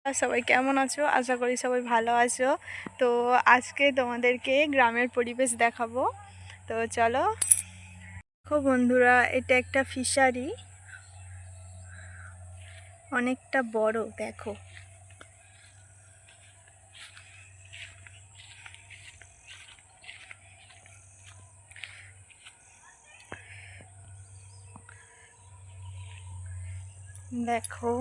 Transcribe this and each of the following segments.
সবাই কেমন আছো? আশা করি সবাই ভালো আছো। তো আজকে তোমাদেরকে গ্রামের পরিবেশ দেখাবো। তো চলো। দেখো বন্ধুরা, এটা একটা ফিশারি, অনেকটা বড়। দেখো দেখো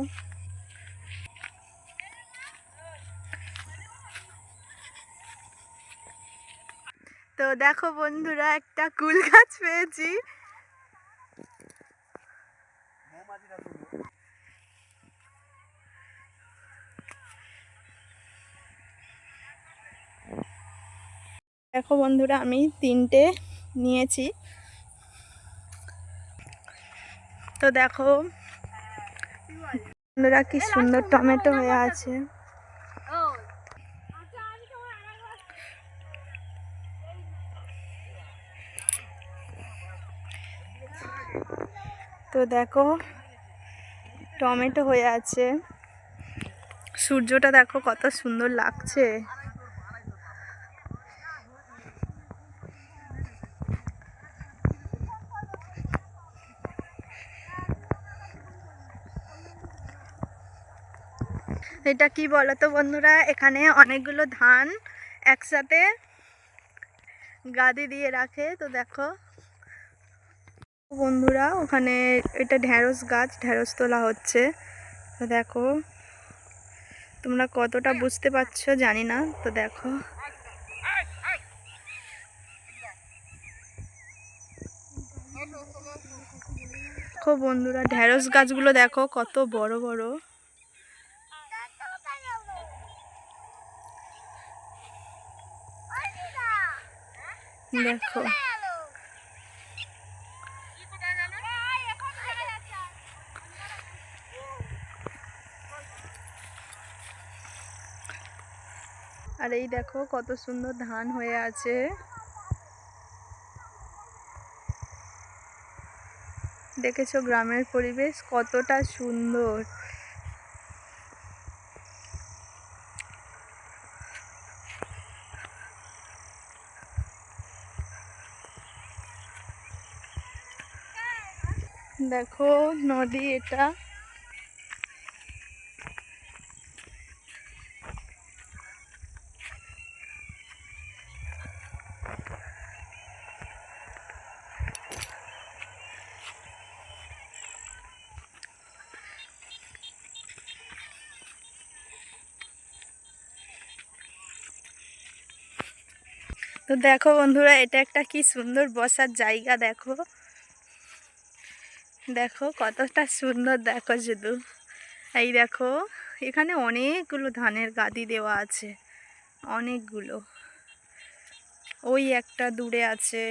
তো দেখো বন্ধুরা, একটা কুল গাছ পেয়েছি। দেখো বন্ধুরা, আমি 3টে নিয়েছি। তো দেখো বন্ধুরা, কি সুন্দর টমেটো হয়ে আছে। তো দেখো টমেটো হয়ে আছে, সূর্যটা দেখো কত সুন্দর লাগছে। এটা কি বলতো বন্ধুরা, এখানে অনেকগুলো ধান একসাথে গাদি দিয়ে রাখে। তো দেখো বন্ধুরা, ওখানে এটা ঢেঁড়স গাছ, ঢেঁড়স তোলা হচ্ছে। তো দেখো তোমরা কতটা বুঝতে পারছো জানি না। তো দেখো দেখো বন্ধুরা, ঢেঁড়স গাছগুলো দেখো কত বড় বড়। দেখো আর এই দেখো কত সুন্দর ধান হয়ে আছে। দেখেছো গ্রামের পরিবেশ কতটা সুন্দর। দেখো নদী এটা। তো দেখো বন্ধুরা, এটা একটা কি সুন্দর বসার জায়গা। দেখো দেখো কতটা সুন্দর। দেখো শুধু এই দেখো, এখানে অনেকগুলো ধানের গাদি দেওয়া আছে, অনেকগুলো। ওই একটা দূরে আছে,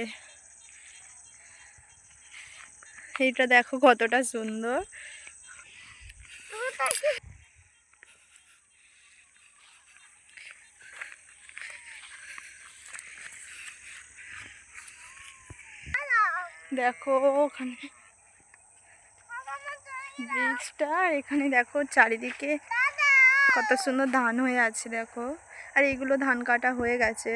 এইটা দেখো কতটা সুন্দর। দেখো ওখানে ব্রিজটা, এখানে দেখো চারিদিকে কত সুন্দর ধান হয়ে আছে। দেখো আর এইগুলো ধান কাটা হয়ে গেছে।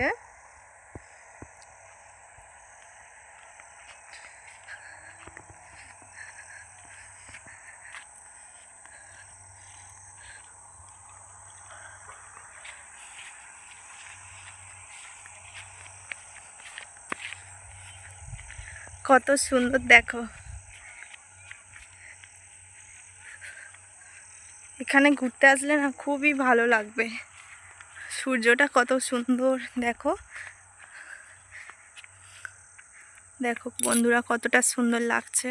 কত সুন্দর দেখো। এখানে ঘুরতে আসলে না খুবই ভালো লাগবে। সূর্যটা কত সুন্দর দেখো। দেখো বন্ধুরা কতটা সুন্দর লাগছে।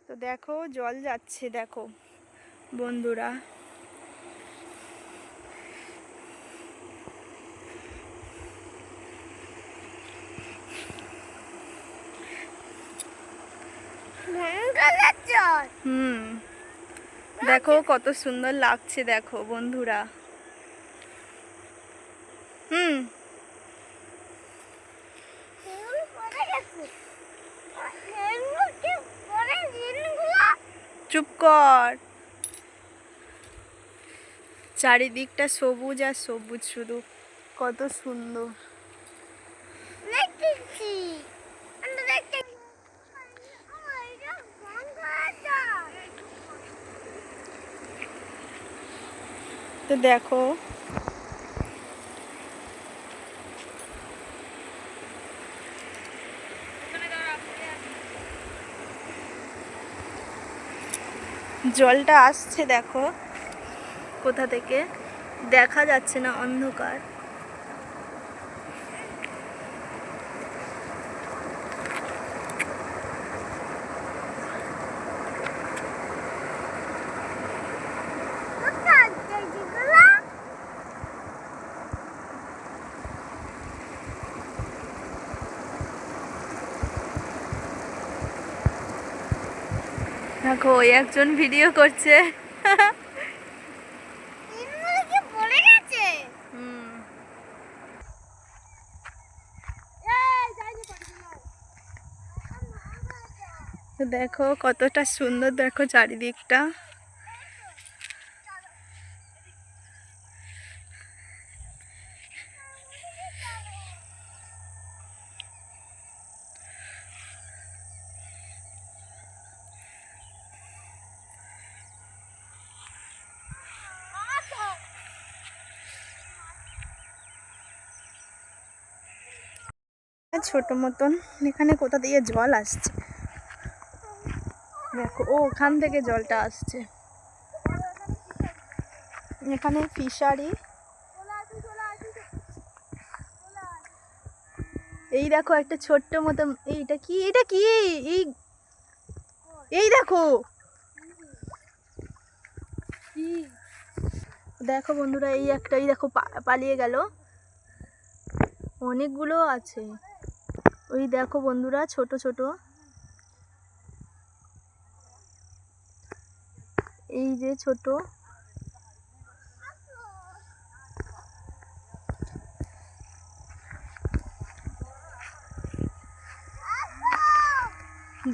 তো দেখো জল যাচ্ছে, দেখো বন্ধুরা। দেখো কত সুন্দর লাগছে। দেখো বন্ধুরা। চুপ কর। চারিদিকটা সবুজ আর সবুজ, শুধু কত সুন্দর। তো দেখো জলটা আসছে, দেখো কোথা থেকে দেখা যাচ্ছে না, অন্ধকার। দেখো ওই একজন ভিডিও করছে। দেখো কতটা সুন্দর, দেখো চারিদিকটা। ছোট মতন এখানে কোথা দিয়ে জল আসছে, দেখো ও ওখান থেকে জলটা আসছে। এখানে ফিশারি। এই দেখো একটা ছোট্ট মতন, এইটা কি, এটা কি, এই এই দেখো দেখো বন্ধুরা, এই একটা, এই দেখো পালিয়ে গেল। অনেকগুলো আছে, ওই দেখো বন্ধুরা, ছোট ছোট। এই যে ছোট,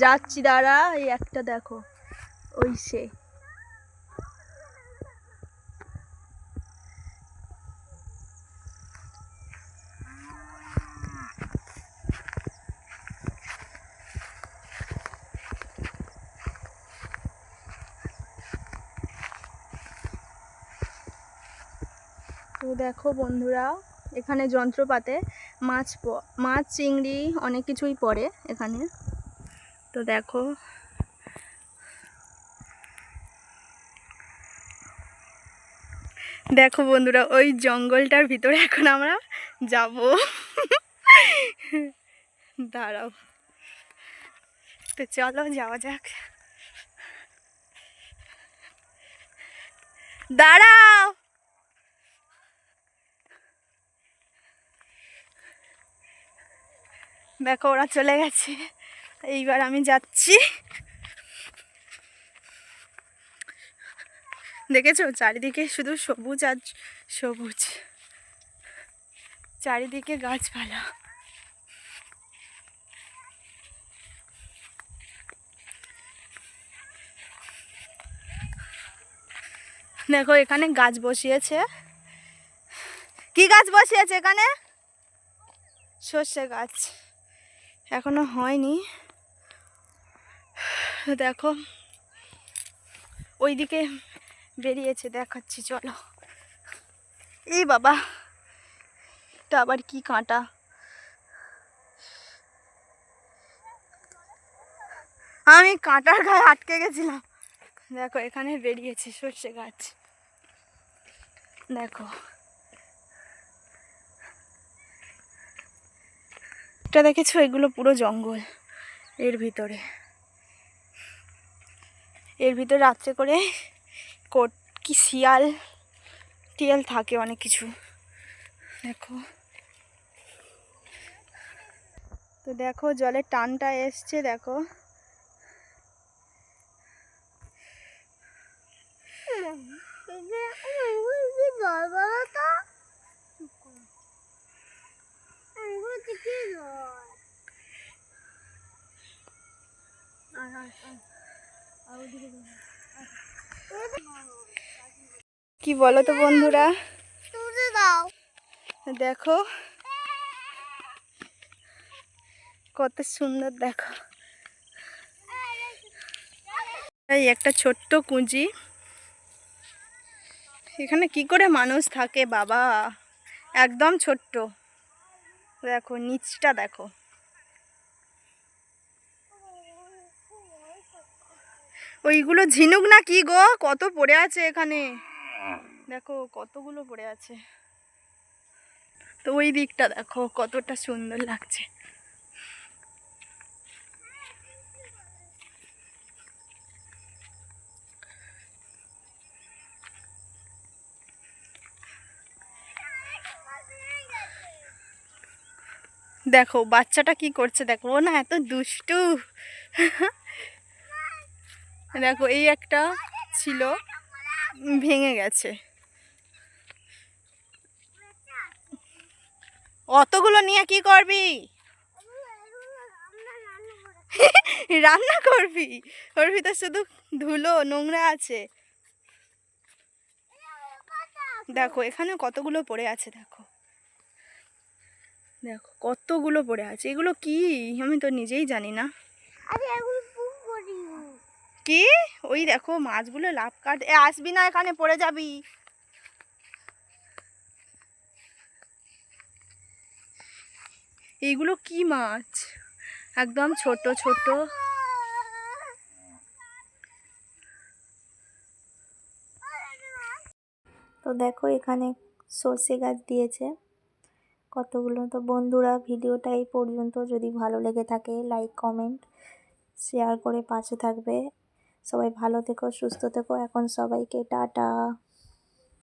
যাচ্ছি দাঁড়া। এই একটা দেখো, ওই সে। তো দেখো বন্ধুরা, এখানে যন্ত্রপাতে মাছ চিংড়ি অনেক কিছুই পড়ে এখানে। তো দেখো দেখো বন্ধুরা, ওই জঙ্গলটার ভিতরে এখন আমরা যাব। দাঁড়াও, তো চলো যাওয়া যাক। দাঁড়াও, দেখো ওরা চলে গেছে, এইবার আমি যাচ্ছি। দেখেছো চারিদিকে শুধু সবুজ আর সবুজ, চারিদিকে গাছপালা। দেখো এখানে গাছ বসিয়েছে। কি গাছ বসিয়েছে এখানে? সর্ষে গাছ, এখনো হয়নি। দেখো ওইদিকে বেরিয়েছে, দেখাচ্ছি চলো। এই বাবা, এটা আবার কি কাঁটা। আমি কাঁটার গায়ে আটকে গেছিলাম। দেখো এখানে বেরিয়েছে সর্ষে গাছ, দেখো এটা দেখেছো, এগুলো পুরো জঙ্গল। এর ভিতরে রাত্রে করে কি শিয়াল টিয়াল থাকে, অনেক কিছু। দেখো তো দেখো জলের টানটা এসছে, দেখো কি বলো তো বন্ধুরা, দেখো কত সুন্দর, দেখো এই একটা ছোট্ট কুঁজি, এখানে কি করে মানুষ থাকে বাবা, একদম ছোট্ট। দেখো নিচটা দেখো, ওইগুলো ঝিনুক না কি গো, কত পড়ে আছে এখানে, দেখো কতগুলো পড়ে আছে। তো ওই দিকটা দেখো কতটা সুন্দর লাগছে। দেখো বাচ্চাটা কি করছে, দেখো ও না এত দুষ্টু। দেখো এই একটা ছিল, ভেঙে গেছে। অতগুলো নিয়ে কি করবি? রান্না করবি? ওর ভিতর শুধু ধুলো নোংরা আছে। দেখো এখানে কতগুলো পড়ে আছে, দেখো দেখো কতগুলো পড়ে আছে, এগুলো কি আমি তো নিজেই জানি না। কি ওই দেখো মাছগুলো লাভ কাট, আসবি না এখানে, পড়ে যাবি। এইগুলো কি মাছ, একদম ছোট ছোট। তো দেখো এখানে সর্ষে গাছ দিয়েছে কতগুলো। তো বন্ধুরা ভিডিওটা এই পর্যন্ত, যদি ভালো লেগে থাকে লাইক কমেন্ট শেয়ার করে পাশে থাকবে। সবাই ভালো থেকো, সুস্থ থেকো, এখন সবাইকে টাটা।